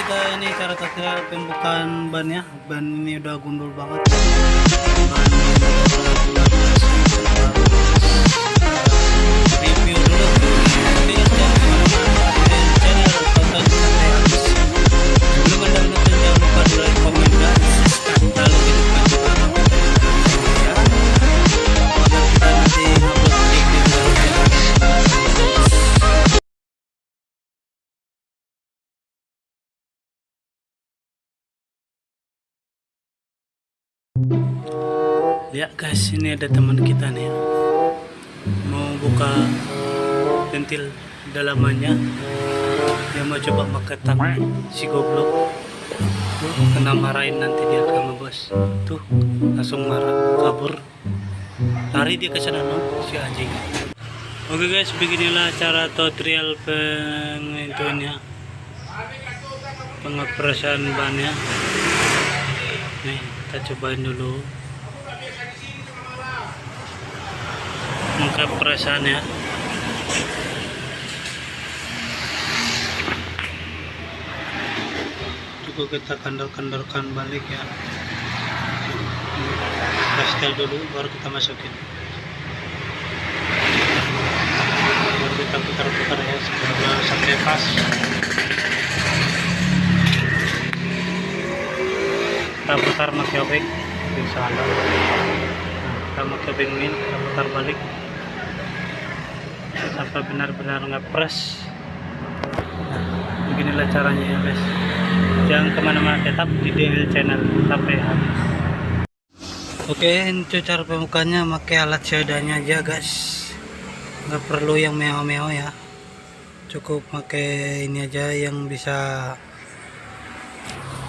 kita ini cara tutorial pembukaan bannya. Ban ini udah gundul banget. Ban review dulu. Tapi jangan kemana-mana. Channel tonton sampai habis. Sebelum Anda menonton jangan lupa like, komen, dan subscribe. Lalu hidupkan juga notifikasi ya. Agar kita nanti upload video terbaru. Lihat guys, ini ada teman kita nih mau buka ventil dalamannya. Dia mau coba pakai tang, si goblok tuh kena marahin nanti dia sama bos tuh, langsung marah kabur, lari dia ke sana no, si anjing. Oke guys, beginilah cara tutorial pengintunya, pengoperasian bannya. Nih kita cobain dulu mengkap perasaannya. Juga kita kendor-kendorkan balik ya. Kita setel dulu baru kita masukin, baru kita putar-putar ya sampai pas. Kita putar pakai obeng bisa ada. Kita pakai obeng min, kita putar balik sampai benar-benar ngepres. Nah, beginilah caranya ya guys. Jangan kemana-mana, tetap di DL channel sampai habis. Oke, itu cara pembukanya pakai alat seadanya aja guys. Nggak perlu yang mewah-mewah ya. Cukup pakai ini aja yang bisa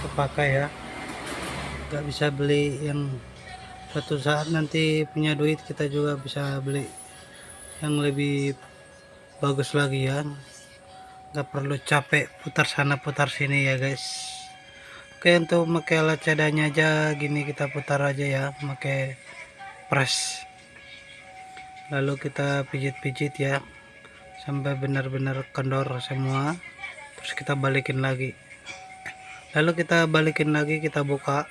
kepakai ya. Nggak bisa beli yang suatu saat nanti punya duit kita juga bisa beli yang lebih bagus lagi ya. Nggak perlu capek putar sana putar sini ya guys. Oke, untuk pakai alat seadanya aja gini, kita putar aja ya pakai press, lalu kita pijit-pijit ya sampai benar-benar kendor semua. Terus kita balikin lagi, lalu kita balikin lagi, kita buka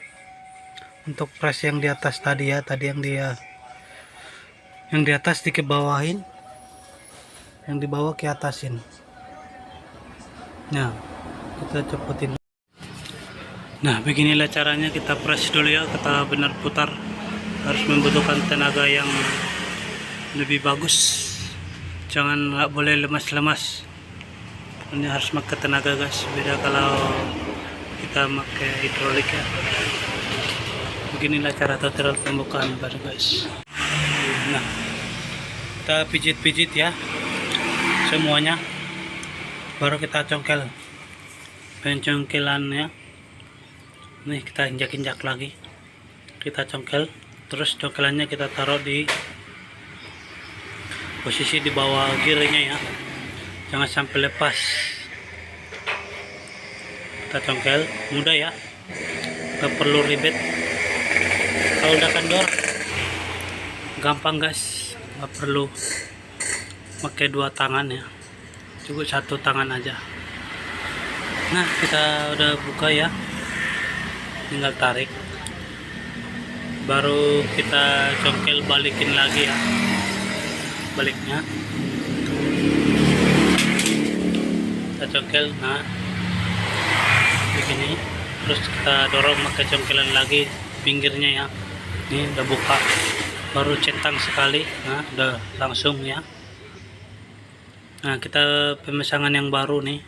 untuk press yang di atas tadi ya, tadi yang di atas dikebawahin, yang di bawah ke atasin. Nah, kita cepetin. Nah, beginilah caranya, kita press dulu ya, kita benar putar. Harus membutuhkan tenaga yang lebih bagus, jangan, nggak boleh lemas-lemas. Ini harus pakai tenaga guys, beda kalau kita pakai hidrolik ya. Beginilah cara tutorial pembukaan ban guys. Nah, kita pijit-pijit ya semuanya, baru kita congkel pencongkelannya. Nih kita injak-injak lagi, kita congkel, terus congkelannya kita taruh di posisi di bawah gearnya ya, jangan sampai lepas. Kita congkel, mudah ya, gak perlu ribet. Kalau udah kendor gampang guys, gak perlu pakai dua tangan ya, cukup satu tangan aja. Nah, kita udah buka ya, tinggal tarik, baru kita congkel, balikin lagi ya, baliknya kita congkel. Nah, begini, terus kita dorong pakai congkelan lagi pinggirnya ya. Ini udah buka, baru centang sekali. Nah, udah langsung ya. Nah, kita pemasangan yang baru nih,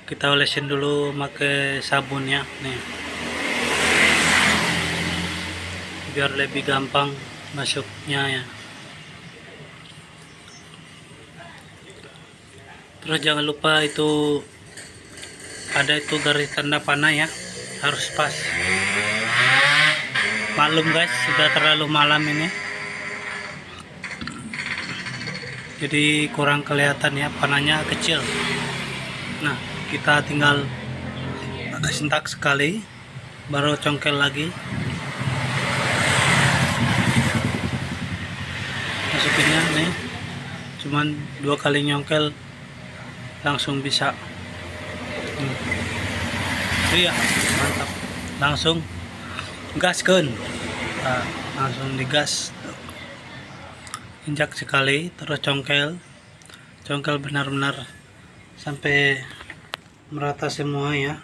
kita olesin dulu pakai sabun ya nih, biar lebih gampang masuknya ya. Terus jangan lupa itu ada itu garis tanda panah ya, harus pas. Maklum guys, sudah terlalu malam ini, jadi kurang kelihatan ya, panahnya kecil. Nah, kita tinggal sentak sekali, baru congkel lagi, masukinnya nih, cuman 2 kali nyongkel langsung bisa. iya mantap, langsung gaskeun. Nah, langsung digas, injak sekali, terus congkel benar-benar sampai merata semua ya.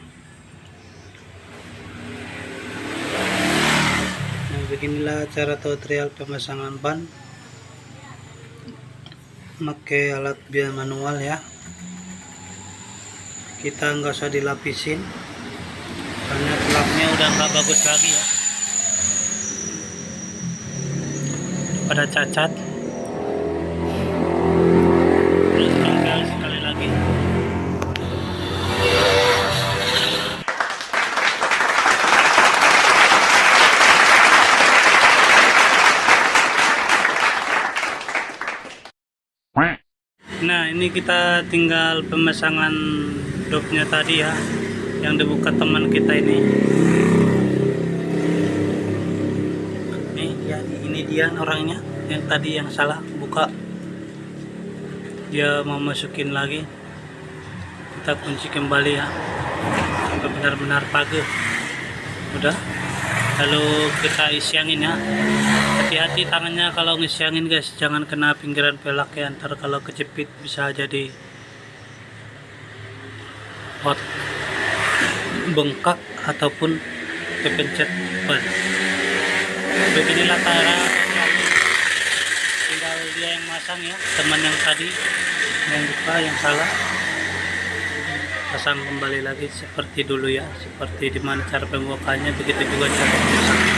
Nah, beginilah cara tutorial pemasangan ban pakai alat biar manual ya. Kita nggak usah dilapisin karena gelapnya udah nggak bagus lagi ya, pada cacat. Terus congkel sekali lagi. Nah, ini kita tinggal pemasangan dopnya tadi ya, yang dibuka teman kita ini. Ini dia orangnya yang tadi yang salah buka. Dia mau masukin lagi. Kita kunci kembali ya, sampai benar-benar pagar. Udah. Lalu kita isyangin ya. Hati-hati tangannya kalau ngisyangin guys, jangan kena pinggiran pelak ya, ntar kalau kejepit bisa jadi hot, bengkak ataupun kepencet ban. Beginilah cara, tinggal dia yang masang ya, teman yang tadi yang buka yang salah, pasang kembali lagi seperti dulu ya, seperti dimana cara pembukanya, begitu juga cara memasangnya.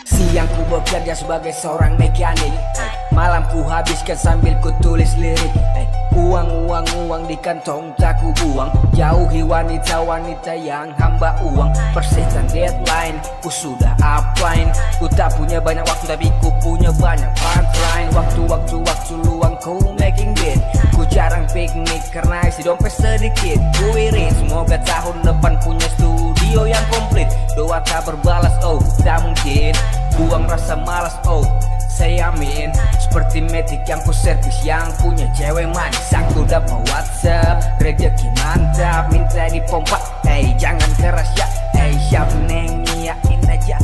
Siang ku bekerja sebagai seorang mekanik, malam ku habiskan sambil ku tulis lirik. Uang di kantong tak ku buang, jauhi wanita-wanita yang hamba uang. Persistan deadline, ku sudah upline. Ku tak punya banyak waktu tapi ku punya banyak punchline. Waktu luang ku making beat. Ku jarang piknik karena isi dompet sedikit. Ku irin semoga tahun depan punya studio yang komplit. Doa tak berbalas, oh tak mungkin. Buang rasa malas, oh saya amin. Seperti metik yang ku servis, yang punya cewek manis. Aku dapat WhatsApp, rezeki mantap, minta dipompa. Jangan keras ya, siap neng iyain aja.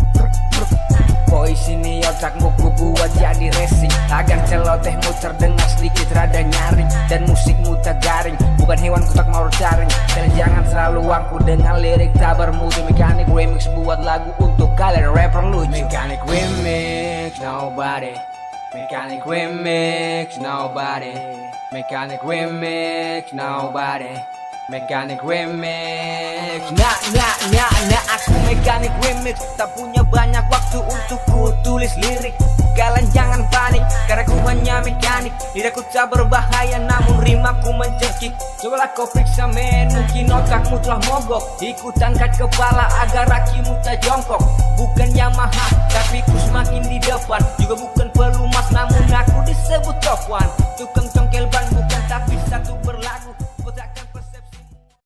Boy sini otakmu ku buat jadi racing, agar celotehmu terdengar sedikit rada nyaring, dan musikmu tak garing, bukan hewan ku tak mau taring. Dan jangan selalu angku dengan lirik tak bermutu. Mekanik remix buat lagu untuk kalian rapper lucu. Mekanik remix nobody, Mekanik remix nobody, Mekanik remix nobody, Mekanik remix. Nah, aku mekanik remix. Tak punya banyak waktu untuk ku tulis lirik. Kalian jangan panik, karena ku hanya mekanik. Lidahku tak berbahaya, namun rimaku mencekik. Cobalah kau periksa men, mungkin otakmu telah mogok. Ikut angkat kepala agar kakimu tak jongkok. Bukan Yamaha, tapi ku semakin di depan. Juga bukan pelumas, namun aku disebut top one.